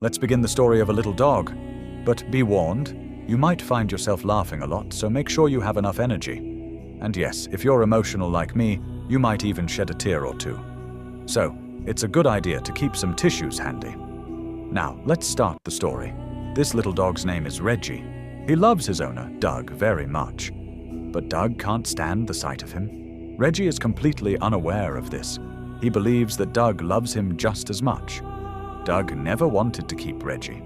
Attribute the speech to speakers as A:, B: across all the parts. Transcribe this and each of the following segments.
A: Let's begin the story of a little dog. But be warned, you might find yourself laughing a lot, so make sure you have enough energy. And yes, if you're emotional like me, you might even shed a tear or two. So, it's a good idea to keep some tissues handy. Now, let's start the story. This little dog's name is Reggie. He loves his owner, Doug, very much. But Doug can't stand the sight of him. Reggie is completely unaware of this. He believes that Doug loves him just as much. Doug never wanted to keep Reggie.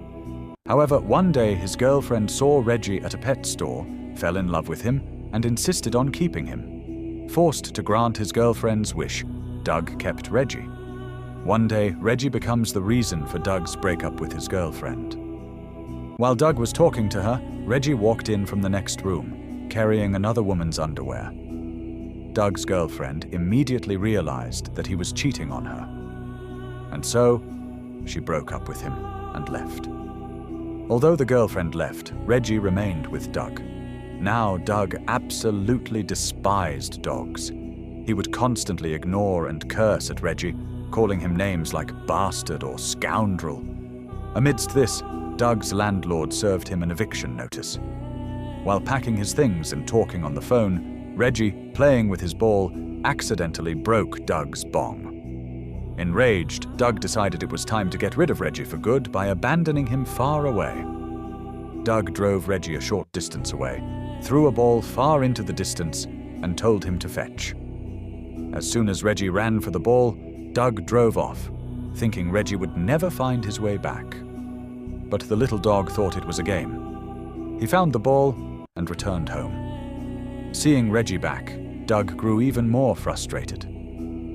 A: However, one day his girlfriend saw Reggie at a pet store, fell in love with him, and insisted on keeping him. Forced to grant his girlfriend's wish, Doug kept Reggie. One day, Reggie becomes the reason for Doug's breakup with his girlfriend. While Doug was talking to her, Reggie walked in from the next room, carrying another woman's underwear. Doug's girlfriend immediately realized that he was cheating on her. And so, she broke up with him and left. Although the girlfriend left, Reggie remained with Doug. Now Doug absolutely despised dogs. He would constantly ignore and curse at Reggie, calling him names like bastard or scoundrel. Amidst this, Doug's landlord served him an eviction notice. While packing his things and talking on the phone, Reggie, playing with his ball, accidentally broke Doug's bong. Enraged, Doug decided it was time to get rid of Reggie for good by abandoning him far away. Doug drove Reggie a short distance away, threw a ball far into the distance, and told him to fetch. As soon as Reggie ran for the ball, Doug drove off, thinking Reggie would never find his way back. But the little dog thought it was a game. He found the ball and returned home. Seeing Reggie back, Doug grew even more frustrated.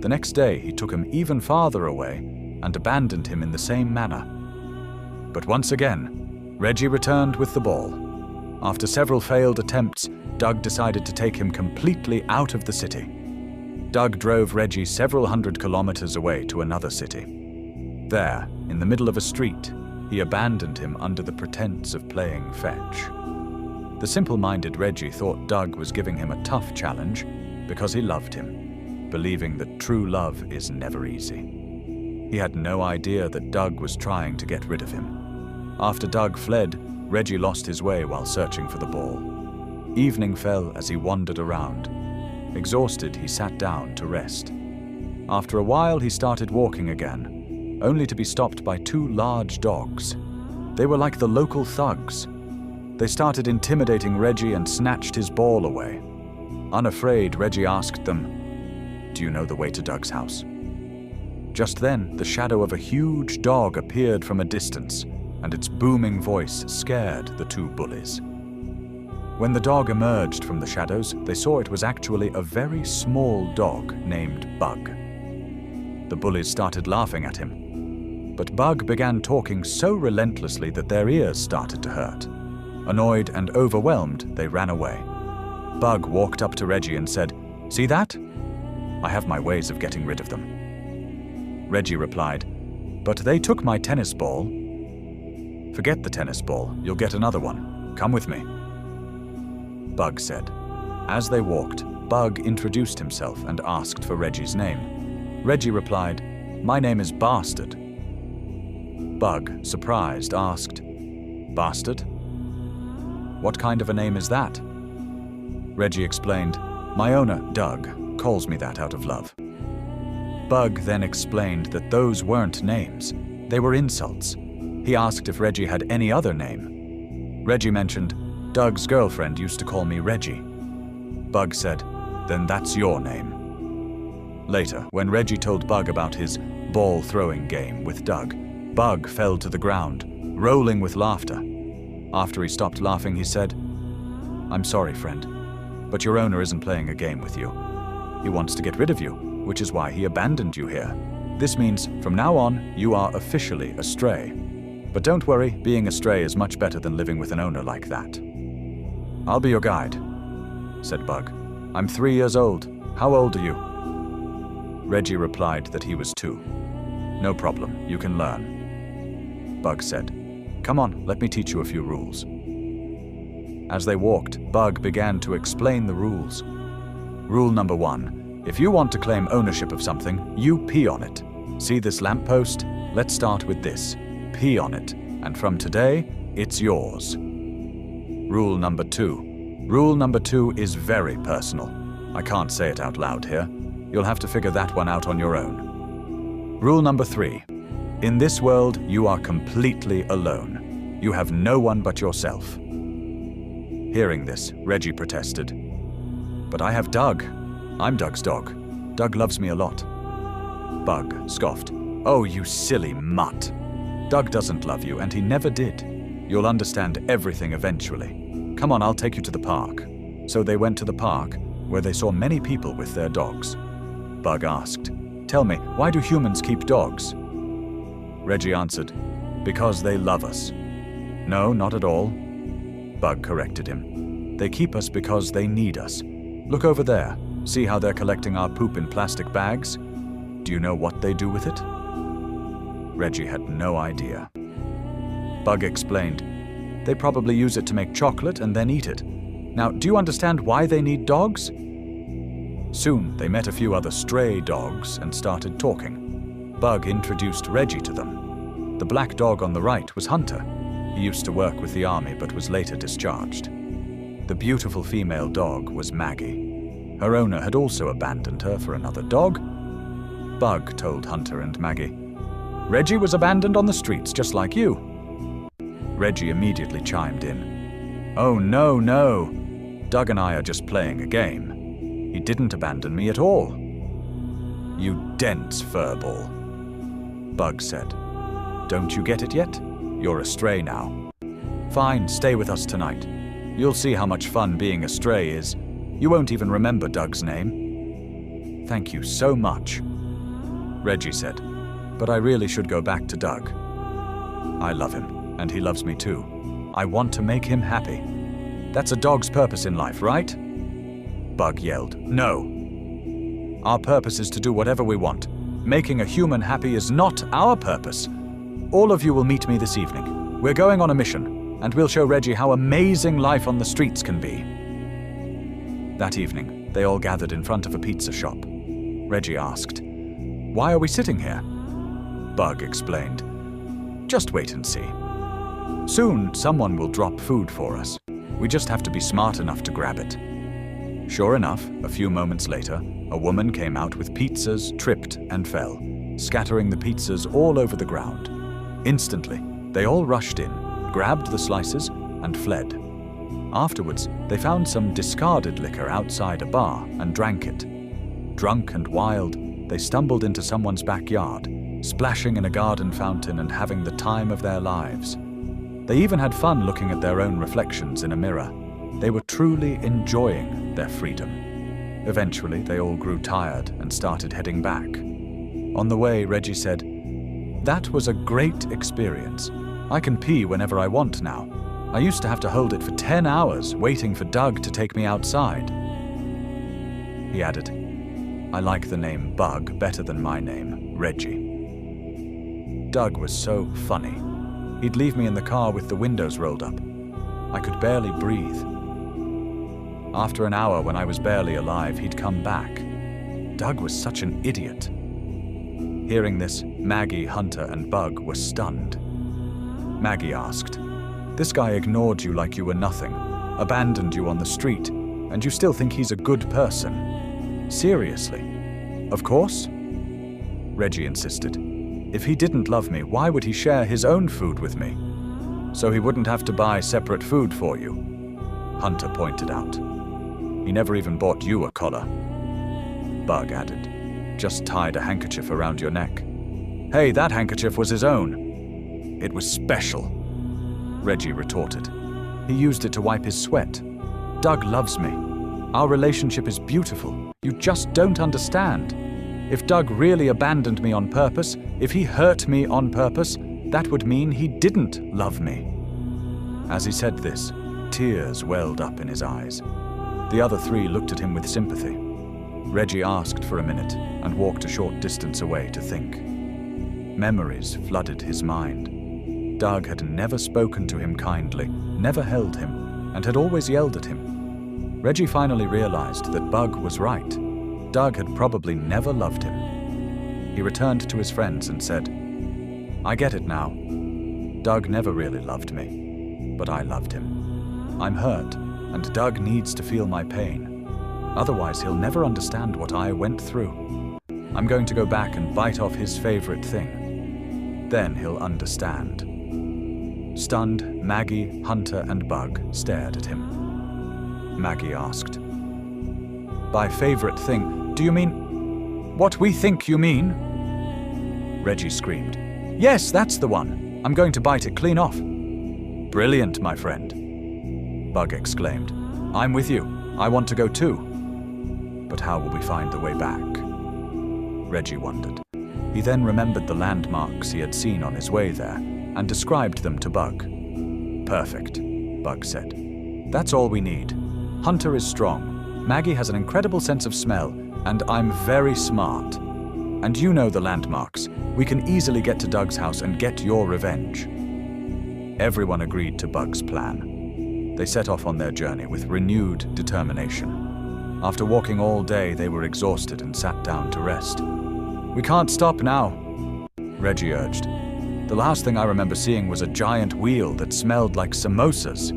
A: The next day, he took him even farther away and abandoned him in the same manner. But once again, Reggie returned with the ball. After several failed attempts, Doug decided to take him completely out of the city. Doug drove Reggie several hundred kilometers away to another city. There, in the middle of a street, he abandoned him under the pretense of playing fetch. The simple-minded Reggie thought Doug was giving him a tough challenge because he loved him, believing that true love is never easy. He had no idea that Doug was trying to get rid of him. After Doug fled, Reggie lost his way while searching for the ball. Evening fell as he wandered around. Exhausted, he sat down to rest. After a while, he started walking again, only to be stopped by two large dogs. They were like the local thugs. They started intimidating Reggie and snatched his ball away. Unafraid, Reggie asked them, "Do you know the way to Doug's house?" Just then, the shadow of a huge dog appeared from a distance, and its booming voice scared the two bullies. When the dog emerged from the shadows, they saw it was actually a very small dog named Bug. The bullies started laughing at him, but Bug began talking so relentlessly that their ears started to hurt. Annoyed and overwhelmed, they ran away. Bug walked up to Reggie and said, "See that? I have my ways of getting rid of them." Reggie replied, "But they took my tennis ball." "Forget the tennis ball, you'll get another one. Come with me," Bug said. As they walked, Bug introduced himself and asked for Reggie's name. Reggie replied, "My name is Bastard." Bug, surprised, asked, "Bastard? What kind of a name is that?" Reggie explained, "My owner, Doug, calls me that out of love." Bug then explained that those weren't names, they were insults. He asked if Reggie had any other name. Reggie mentioned, "Doug's girlfriend used to call me Reggie." Bug said, "Then that's your name." Later, when Reggie told Bug about his ball-throwing game with Doug, Bug fell to the ground, rolling with laughter. After he stopped laughing, he said, "I'm sorry, friend, but your owner isn't playing a game with you. He wants to get rid of you, which is why he abandoned you here. This means, from now on, you are officially a stray. But don't worry, being a stray is much better than living with an owner like that." "I'll be your guide," said Bug. "I'm 3 years old. How old are you?" Reggie replied that he was 2. "No problem, you can learn." Bug said, "Come on, let me teach you a few rules." As they walked, Bug began to explain the rules. Rule number 1, if you want to claim ownership of something, you pee on it. See this lamppost? Let's start with this. pee on it, and from today, it's yours. Rule number 2. Rule number 2 is very personal. I can't say it out loud here. You'll have to figure that one out on your own. Rule number 3. In this world, you are completely alone. You have no one but yourself. Hearing this, Reggie protested. But I have Doug. I'm Doug's dog. Doug loves me a lot. Bug scoffed. Oh, you silly mutt. Doug doesn't love you, and he never did. You'll understand everything eventually. Come on, I'll take you to the park. So they went to the park, where they saw many people with their dogs. Bug asked, Tell me, why do humans keep dogs? Reggie answered, Because they love us. No, not at all. Bug corrected him. They keep us because they need us. Look over there. See how they're collecting our poop in plastic bags? Do you know what they do with it? Reggie had no idea. Bug explained, They probably use it to make chocolate and then eat it. Now, do you understand why they need dogs? Soon, they met a few other stray dogs and started talking. Bug introduced Reggie to them. The black dog on the right was Hunter. He used to work with the army but was later discharged. The beautiful female dog was Maggie. Her owner had also abandoned her for another dog. Bug told Hunter and Maggie, Reggie was abandoned on the streets just like you. Reggie immediately chimed in. Oh, no. Doug and I are just playing a game. He didn't abandon me at all. You dense furball, Bug said. Don't you get it yet? You're a stray now. Fine, stay with us tonight. You'll see how much fun being a stray is. You won't even remember Doug's name. Thank you so much, Reggie said, but I really should go back to Doug. I love him, and he loves me too. I want to make him happy. That's a dog's purpose in life, right? Bug yelled, No. Our purpose is to do whatever we want. Making a human happy is not our purpose. All of you will meet me this evening. We're going on a mission, and we'll show Reggie how amazing life on the streets can be. That evening, they all gathered in front of a pizza shop. Reggie asked, Why are we sitting here? Bug explained, Just wait and see. Soon, someone will drop food for us. We just have to be smart enough to grab it. Sure enough, a few moments later, a woman came out with pizzas, tripped and fell, scattering the pizzas all over the ground. Instantly, they all rushed in, grabbed the slices, and fled. Afterwards, they found some discarded liquor outside a bar and drank it. Drunk and wild, they stumbled into someone's backyard, splashing in a garden fountain and having the time of their lives. They even had fun looking at their own reflections in a mirror. They were truly enjoying their freedom. Eventually, they all grew tired and started heading back. On the way, Reggie said, That was a great experience. I can pee whenever I want now. I used to have to hold it for 10 hours waiting for Doug to take me outside. He added, I like the name Bug better than my name, Reggie. Doug was so funny. He'd leave me in the car with the windows rolled up. I could barely breathe. After an hour, when I was barely alive, he'd come back. Doug was such an idiot. Hearing this, Maggie, Hunter, and Bug were stunned. Maggie asked, This guy ignored you like you were nothing, abandoned you on the street, and you still think he's a good person? Seriously? Of course? Reggie insisted. If he didn't love me, why would he share his own food with me? So he wouldn't have to buy separate food for you, Hunter pointed out. He never even bought you a collar. Bug added, Just tied a handkerchief around your neck. Hey, that handkerchief was his own. It was special, Reggie retorted. He used it to wipe his sweat. Doug loves me. Our relationship is beautiful. You just don't understand. If Doug really abandoned me on purpose, if he hurt me on purpose, that would mean he didn't love me. As he said this, tears welled up in his eyes. The other three looked at him with sympathy. Reggie asked for a minute and walked a short distance away to think. Memories flooded his mind. Doug had never spoken to him kindly, never held him, and had always yelled at him. Reggie finally realized that Bug was right. Doug had probably never loved him. He returned to his friends and said, I get it now. Doug never really loved me, but I loved him. I'm hurt, and Doug needs to feel my pain. Otherwise, he'll never understand what I went through. I'm going to go back and bite off his favorite thing. Then he'll understand." Stunned, Maggie, Hunter, and Bug stared at him. Maggie asked, "By favorite thing, do you mean what we think you mean?" Reggie screamed, "Yes, that's the one. I'm going to bite it clean off." "Brilliant, my friend," Bug exclaimed. "I'm with you. I want to go too." "But how will we find the way back?" Reggie wondered. He then remembered the landmarks he had seen on his way there and described them to Bug. "Perfect," Bug said. "That's all we need. Hunter is strong, Maggie has an incredible sense of smell, and I'm very smart. And you know the landmarks. We can easily get to Doug's house and get your revenge." Everyone agreed to Bug's plan. They set off on their journey with renewed determination. After walking all day, they were exhausted and sat down to rest. "We can't stop now," Reggie urged. "The last thing I remember seeing was a giant wheel that smelled like samosas."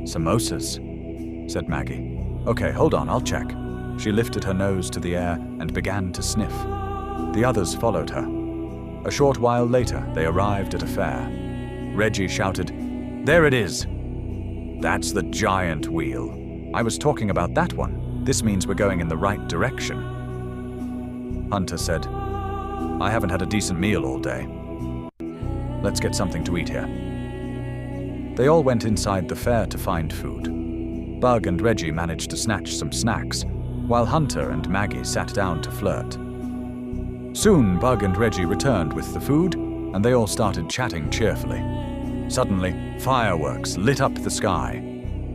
A: "Samosas?" said Maggie. "Okay, hold on, I'll check." She lifted her nose to the air and began to sniff. The others followed her. A short while later, they arrived at a fair. Reggie shouted, "There it is! That's the giant wheel. I was talking about that one. This means we're going in the right direction." Hunter said, "I haven't had a decent meal all day. Let's get something to eat here." They all went inside the fair to find food. Bug and Reggie managed to snatch some snacks, while Hunter and Maggie sat down to flirt. Soon, Bug and Reggie returned with the food, and they all started chatting cheerfully. Suddenly, fireworks lit up the sky.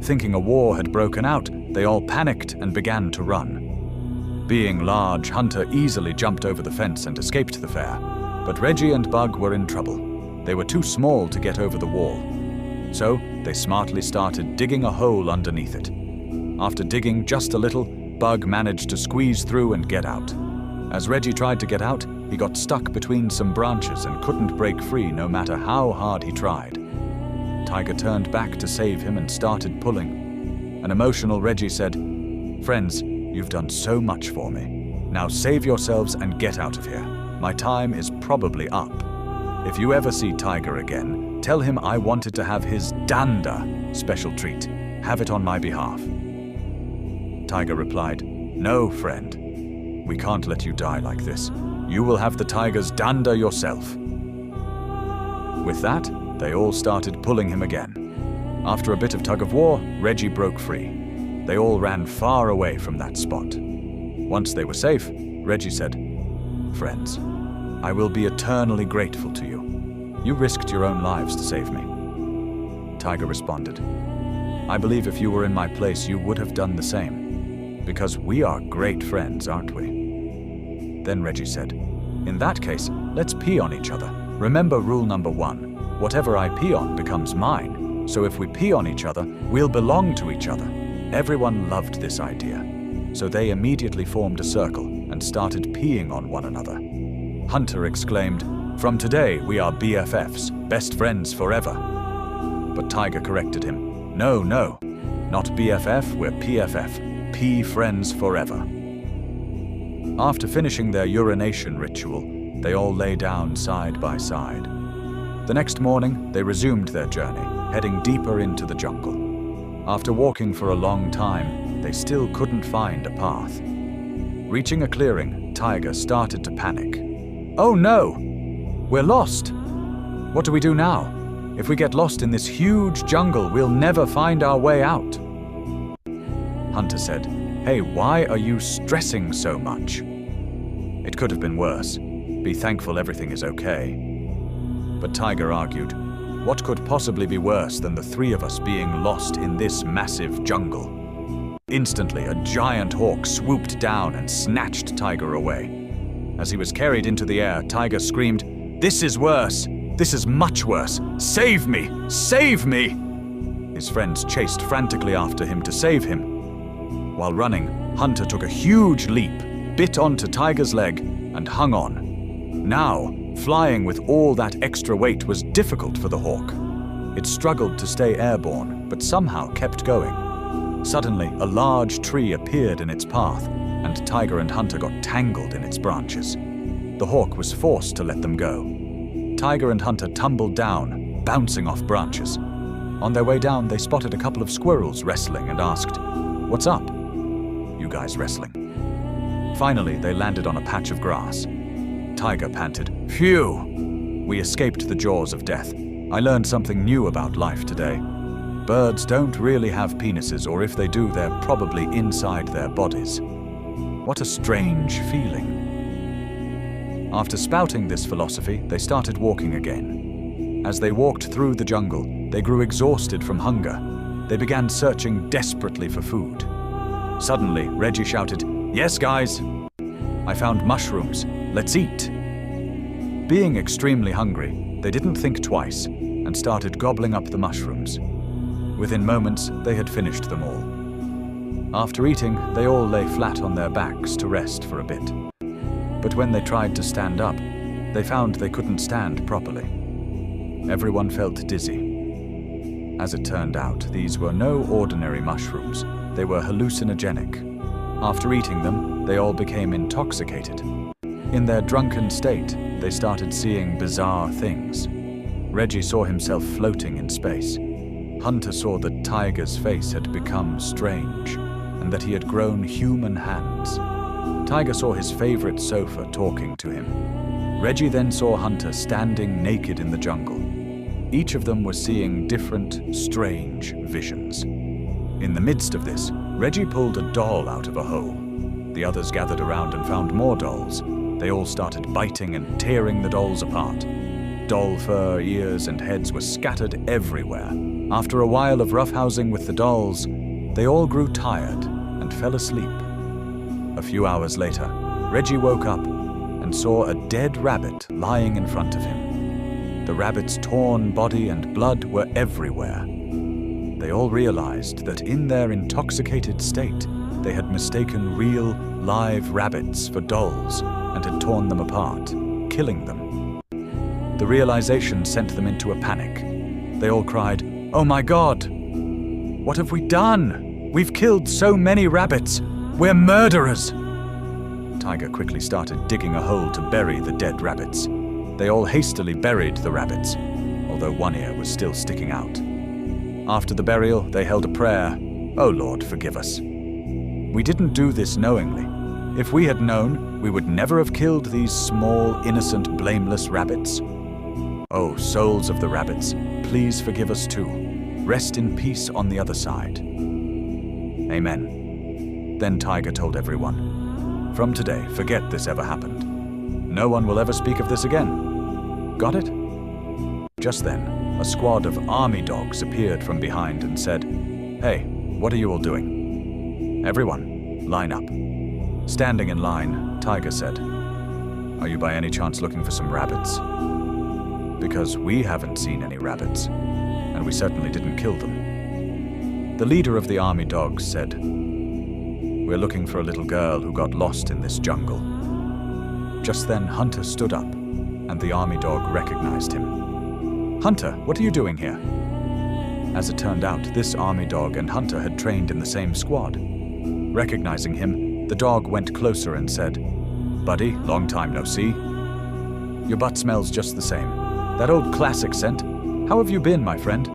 A: Thinking a war had broken out, they all panicked and began to run. Being large, Hunter easily jumped over the fence and escaped the fair, but Reggie and Bug were in trouble. They were too small to get over the wall. So, they smartly started digging a hole underneath it. After digging just a little, Bug managed to squeeze through and get out. As Reggie tried to get out, he got stuck between some branches and couldn't break free no matter how hard he tried. Tiger turned back to save him and started pulling. An emotional Reggie said, "Friends, you've done so much for me. Now save yourselves and get out of here. My time is probably up. If you ever see Tiger again, tell him I wanted to have his Danda special treat. Have it on my behalf." Tiger replied, "No, friend. We can't let you die like this. You will have the tiger's Danda yourself." With that, they all started pulling him again. After a bit of tug-of-war, Reggie broke free. They all ran far away from that spot. Once they were safe, Reggie said, "Friends, I will be eternally grateful to you. You risked your own lives to save me." Tiger responded, "I believe if you were in my place, you would have done the same. Because we are great friends, aren't we?" Then Reggie said, "In that case, let's pee on each other. Remember rule number 1, whatever I pee on becomes mine. So if we pee on each other, we'll belong to each other." Everyone loved this idea. So they immediately formed a circle and started peeing on one another. Hunter exclaimed, "From today, we are BFFs, best friends forever." But Tiger corrected him, No, not BFF, we're PFF, Pee friends forever." After finishing their urination ritual, they all lay down side by side. The next morning, they resumed their journey, heading deeper into the jungle. After walking for a long time, they still couldn't find a path. Reaching a clearing, Tiger started to panic. "Oh no! We're lost! What do we do now? If we get lost in this huge jungle, we'll never find our way out." Hunter said, "Hey, why are you stressing so much? It could have been worse. Be thankful everything is okay." But Tiger argued, "What could possibly be worse than the 3 of us being lost in this massive jungle?" Instantly, a giant hawk swooped down and snatched Tiger away. As he was carried into the air, Tiger screamed, "This is worse! This is much worse! Save me! Save me!" His friends chased frantically after him to save him. While running, Hunter took a huge leap, bit onto Tiger's leg, and hung on. Now, Flying with all that extra weight was difficult for the hawk. It struggled to stay airborne, but somehow kept going. Suddenly, a large tree appeared in its path, and Tiger and Hunter got tangled in its branches. The hawk was forced to let them go. Tiger and Hunter tumbled down, bouncing off branches. On their way down, they spotted a couple of squirrels wrestling and asked, "What's up? You guys wrestling?" Finally, they landed on a patch of grass. Tiger panted, "Phew! We escaped the jaws of death. I learned something new about life today. Birds don't really have penises, or if they do, they're probably inside their bodies. What a strange feeling." After spouting this philosophy, they started walking again. As they walked through the jungle, they grew exhausted from hunger. They began searching desperately for food. Suddenly, Reggie shouted, "Yes, guys! I found mushrooms. Let's eat!" Being extremely hungry, they didn't think twice and started gobbling up the mushrooms. Within moments, they had finished them all. After eating, they all lay flat on their backs to rest for a bit. But when they tried to stand up, they found they couldn't stand properly. Everyone felt dizzy. As it turned out, these were no ordinary mushrooms. They were hallucinogenic. After eating them, they all became intoxicated. In their drunken state, they started seeing bizarre things. Reggie saw himself floating in space. Hunter saw that Tiger's face had become strange, and that he had grown human hands. Tiger saw his favorite sofa talking to him. Reggie then saw Hunter standing naked in the jungle. Each of them was seeing different, strange visions. In the midst of this, Reggie pulled a doll out of a hole. The others gathered around and found more dolls. They all started biting and tearing the dolls apart. Doll fur, ears, and heads were scattered everywhere. After a while of roughhousing with the dolls, they all grew tired and fell asleep. A few hours later, Reggie woke up and saw a dead rabbit lying in front of him. The rabbit's torn body and blood were everywhere. They all realized that in their intoxicated state, they had mistaken real, live rabbits for dolls and had torn them apart, killing them. The realization sent them into a panic. They all cried, "Oh my God! What have we done? We've killed so many rabbits! We're murderers!" Tiger quickly started digging a hole to bury the dead rabbits. They all hastily buried the rabbits, although one ear was still sticking out. After the burial, they held a prayer, "Oh Lord, forgive us. We didn't do this knowingly. If we had known, we would never have killed these small, innocent, blameless rabbits. Oh, souls of the rabbits, please forgive us too. Rest in peace on the other side. Amen." Then Tiger told everyone, "From today, forget this ever happened. No one will ever speak of this again. Got it?" Just then, a squad of army dogs appeared from behind and said, "Hey, what are you all doing? Everyone, line up." Standing in line, Tiger said, "Are you by any chance looking for some rabbits? Because we haven't seen any rabbits, and we certainly didn't kill them." The leader of the army dogs said, "We're looking for a little girl who got lost in this jungle." Just then, Hunter stood up, and the army dog recognized him. "Hunter, what are you doing here?" As it turned out, this army dog and Hunter had trained in the same squad. Recognizing him, the dog went closer and said, "Buddy, long time no see. Your butt smells just the same. That old classic scent. How have you been, my friend?"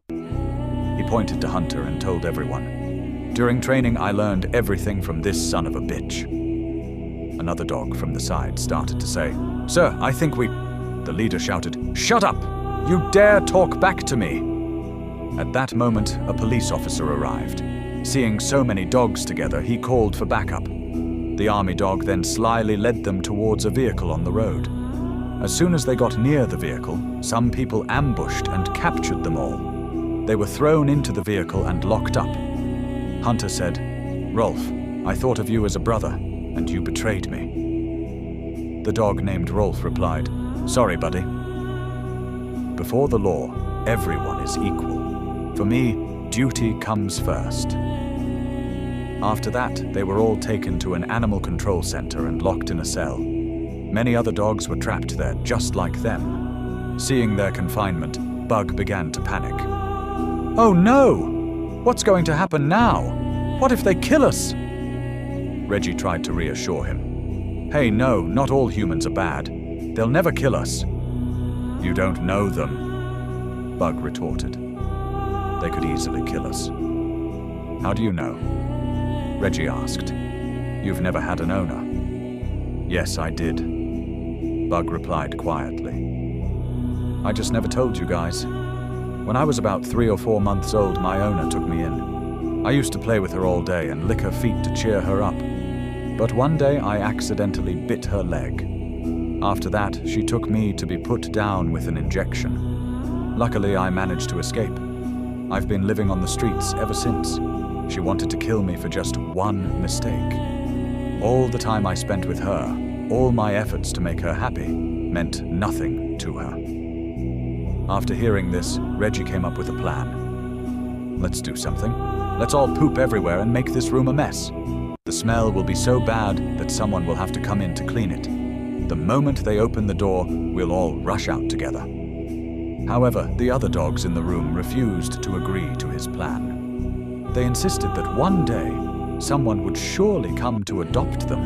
A: He pointed to Hunter and told everyone, "During training, I learned everything from this son of a bitch." Another dog from the side started to say, "Sir, I think we..." The leader shouted, "Shut up! You dare talk back to me!" At that moment, a police officer arrived. Seeing so many dogs together, he called for backup. The army dog then slyly led them towards a vehicle on the road. As soon as they got near the vehicle, some people ambushed and captured them all. They were thrown into the vehicle and locked up. Hunter said, "Rolf, I thought of you as a brother, and you betrayed me." The dog named Rolf replied, "Sorry, buddy. Before the law, everyone is equal. For me, duty comes first." After that, they were all taken to an animal control center and locked in a cell. Many other dogs were trapped there just like them. Seeing their confinement, Bug began to panic. "Oh no! What's going to happen now? What if they kill us?" Reggie tried to reassure him. "Hey, no, not all humans are bad. They'll never kill us." "You don't know them," Bug retorted. "They could easily kill us." "How do you know?" Reggie asked. "You've never had an owner." "Yes, I did," Bug replied quietly. "I just never told you guys. When I was about 3 or 4 months old, my owner took me in. I used to play with her all day and lick her feet to cheer her up. But one day I accidentally bit her leg. After that, she took me to be put down with an injection. Luckily, I managed to escape. I've been living on the streets ever since. She wanted to kill me for just one mistake. All the time I spent with her, all my efforts to make her happy, meant nothing to her." After hearing this, Reggie came up with a plan. "Let's do something. Let's all poop everywhere and make this room a mess. The smell will be so bad that someone will have to come in to clean it. The moment they open the door, we'll all rush out together." However, the other dogs in the room refused to agree to his plan. They insisted that one day, someone would surely come to adopt them.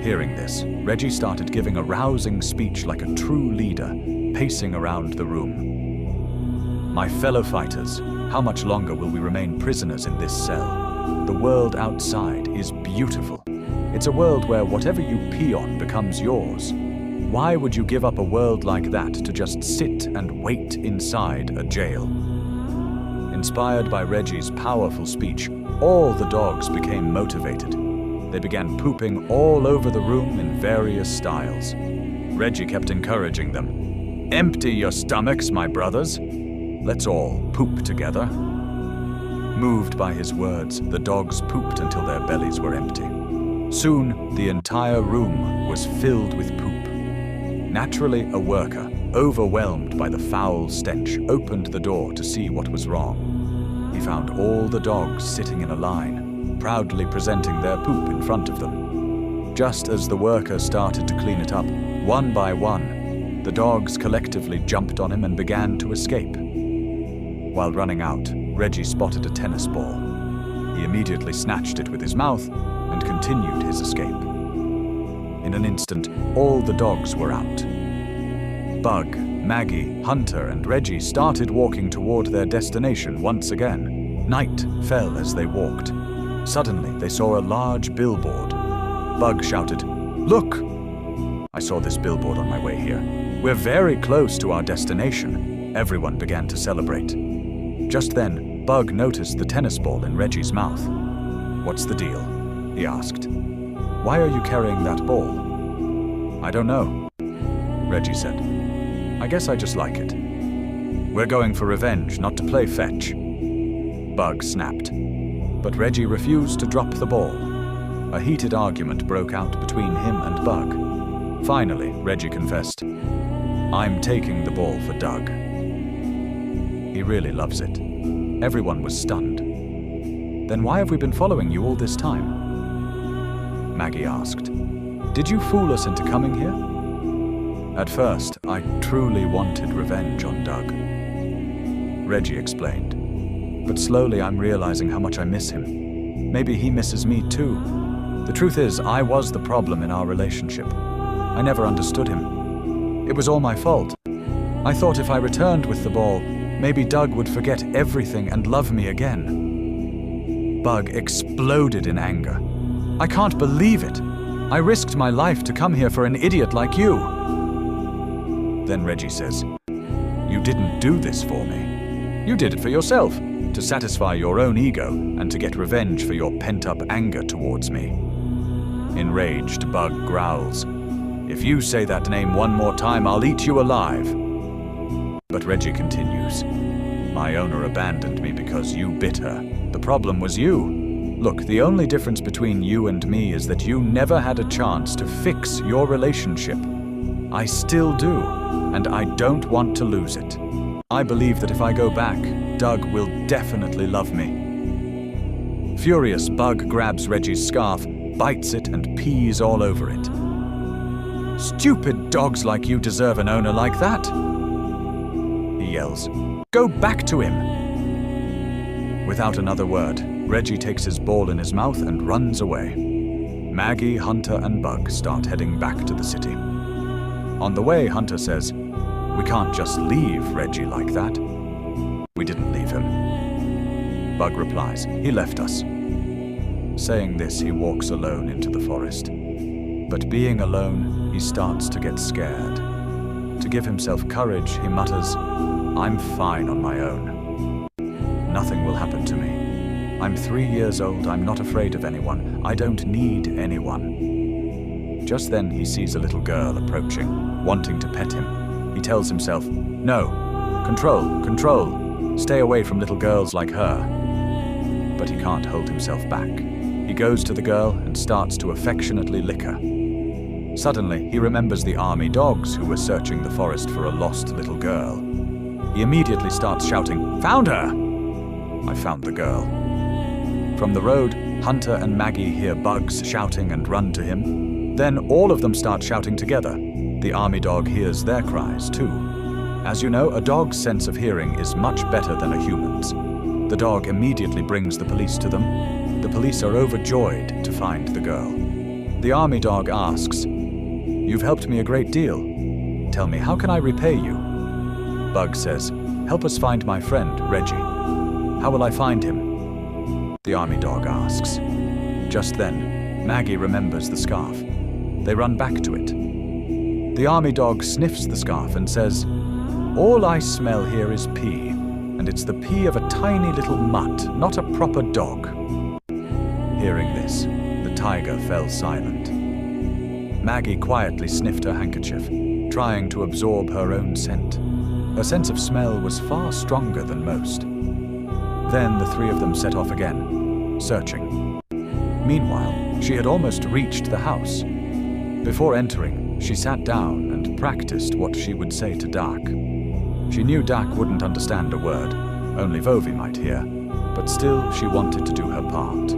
A: Hearing this, Reggie started giving a rousing speech like a true leader, pacing around the room. "My fellow fighters, how much longer will we remain prisoners in this cell? The world outside is beautiful. It's a world where whatever you pee on becomes yours. Why would you give up a world like that to just sit and wait inside a jail?" Inspired by Reggie's powerful speech, all the dogs became motivated. They began pooping all over the room in various styles. Reggie kept encouraging them. "Empty your stomachs, my brothers. Let's all poop together." Moved by his words, the dogs pooped until their bellies were empty. Soon, the entire room was filled with poop. Naturally, a worker, overwhelmed by the foul stench, opened the door to see what was wrong. He found all the dogs sitting in a line, proudly presenting their poop in front of them. Just as the worker started to clean it up, one by one, the dogs collectively jumped on him and began to escape. While running out, Reggie spotted a tennis ball. He immediately snatched it with his mouth and continued his escape. In an instant, all the dogs were out. Bug, Maggie, Hunter, and Reggie started walking toward their destination once again. Night fell as they walked. Suddenly, they saw a large billboard. Bug shouted, "Look!" "I saw this billboard on my way here. We're very close to our destination." Everyone began to celebrate. Just then, Bug noticed the tennis ball in Reggie's mouth. "What's the deal?" he asked. "Why are you carrying that ball?" "I don't know," Reggie said. "I guess I just like it." "We're going for revenge, not to play fetch," Bug snapped. But Reggie refused to drop the ball. A heated argument broke out between him and Bug. Finally, Reggie confessed, "I'm taking the ball for Doug. He really loves it." Everyone was stunned. "Then why have we been following you all this time?" Maggie asked. "Did you fool us into coming here?" "At first, I truly wanted revenge on Doug," Reggie explained. "But slowly I'm realizing how much I miss him. Maybe he misses me too. The truth is, I was the problem in our relationship. I never understood him. It was all my fault. I thought if I returned with the ball, maybe Doug would forget everything and love me again." Bug exploded in anger. "I can't believe it! I risked my life to come here for an idiot like you." Then Reggie says, "You didn't do this for me. You did it for yourself, to satisfy your own ego and to get revenge for your pent-up anger towards me." Enraged, Bug growls, "If you say that name one more time, I'll eat you alive." But Reggie continues, "My owner abandoned me because you bit her. The problem was you. Look, the only difference between you and me is that you never had a chance to fix your relationship. I still do, and I don't want to lose it. I believe that if I go back, Doug will definitely love me." Furious, Bug grabs Reggie's scarf, bites it, and pees all over it. Stupid dogs like you deserve an owner like that. He yells, "Go back to him!" Without another word, Reggie takes his ball in his mouth and runs away. Maggie, Hunter, and Bug start heading back to the city. On the way, Hunter says, "We can't just leave Reggie like that." "We didn't leave him." Bug replies, "He left us." Saying this, he walks alone into the forest. But being alone, he starts to get scared. To give himself courage, he mutters, "I'm fine on my own. Nothing will happen to me. I'm 3 years old, I'm not afraid of anyone. I don't need anyone." Just then he sees a little girl approaching, wanting to pet him. He tells himself, "No, control, stay away from little girls like her." But he can't hold himself back. He goes to the girl and starts to affectionately lick her. Suddenly, he remembers the army dogs who were searching the forest for a lost little girl. He immediately starts shouting, "Found her!" "I found the girl." From the road, Hunter and Maggie hear Bugs shouting and run to him. Then all of them start shouting together. The army dog hears their cries too. As you know, a dog's sense of hearing is much better than a human's. The dog immediately brings the police to them. The police are overjoyed to find the girl. The army dog asks, "You've helped me a great deal. Tell me, how can I repay you?" Bug says, "Help us find my friend, Reggie." "How will I find him?" the army dog asks. Just then, Maggie remembers the scarf. They run back to it. The army dog sniffs the scarf and says, "All I smell here is pee, and it's the pee of a tiny little mutt, not a proper dog." Hearing this, the tiger fell silent. Maggie quietly sniffed her handkerchief, trying to absorb her own scent. Her sense of smell was far stronger than most. Then the three of them set off again, searching. Meanwhile, she had almost reached the house. Before entering, she sat down and practiced what she would say to Dak. She knew Dak wouldn't understand a word, only Vovi might hear, but still she wanted to do her part.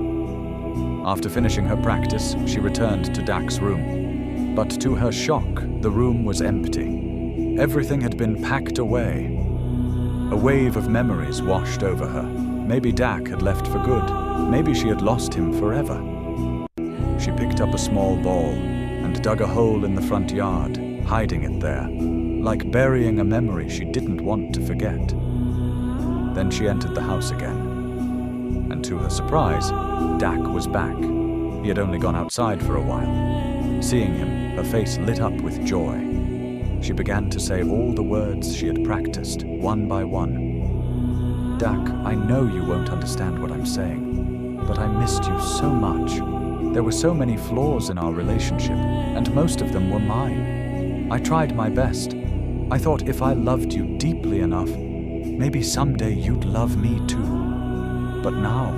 A: After finishing her practice, she returned to Dak's room. But to her shock, the room was empty. Everything had been packed away. A wave of memories washed over her. Maybe Dak had left for good. Maybe she had lost him forever. She picked up a small ball and dug a hole in the front yard, hiding it there, like burying a memory she didn't want to forget. Then she entered the house again. And to her surprise, Dak was back. He had only gone outside for a while. Seeing him, her face lit up with joy. She began to say all the words she had practiced, one by one. "Dak, I know you won't understand what I'm saying, but I missed you so much. There were so many flaws in our relationship, and most of them were mine. I tried my best. I thought if I loved you deeply enough, maybe someday you'd love me too. But now,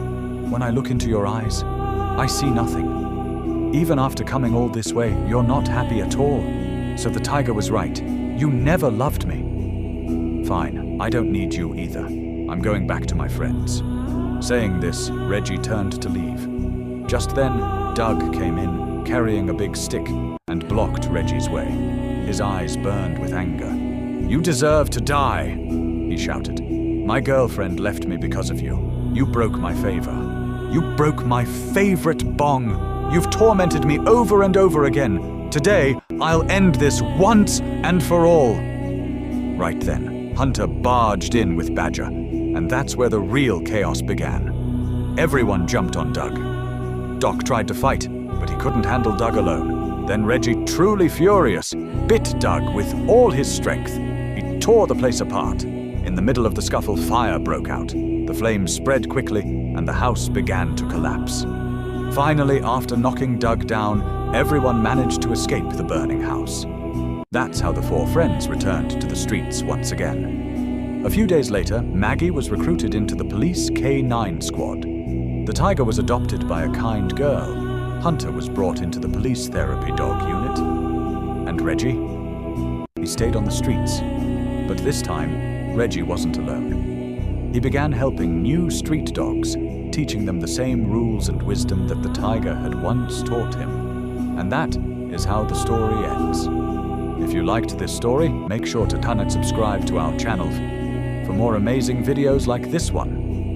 A: when I look into your eyes, I see nothing. Even after coming all this way, you're not happy at all. So the tiger was right. You never loved me." "Fine, I don't need you either. I'm going back to my friends." Saying this, Reggie turned to leave. Just then, Doug came in, carrying a big stick, and blocked Reggie's way. His eyes burned with anger. "You deserve to die," he shouted. "My girlfriend left me because of you. You broke my favor. You broke my favorite bong. You've tormented me over and over again. Today, I'll end this once and for all." Right then, Hunter barged in with Badger, and that's where the real chaos began. Everyone jumped on Doug. Doc tried to fight, but he couldn't handle Doug alone. Then Reggie, truly furious, bit Doug with all his strength. He tore the place apart. In the middle of the scuffle, fire broke out. The flames spread quickly, and the house began to collapse. Finally, after knocking Doug down, everyone managed to escape the burning house. That's how the four friends returned to the streets once again. A few days later, Maggie was recruited into the police K9 squad. The tiger was adopted by a kind girl. Hunter was brought into the police therapy dog unit. And Reggie? He stayed on the streets. But this time, Reggie wasn't alone. He began helping new street dogs, teaching them the same rules and wisdom that the tiger had once taught him. And that is how the story ends. If you liked this story, make sure to turn and subscribe to our channel for more amazing videos like this one.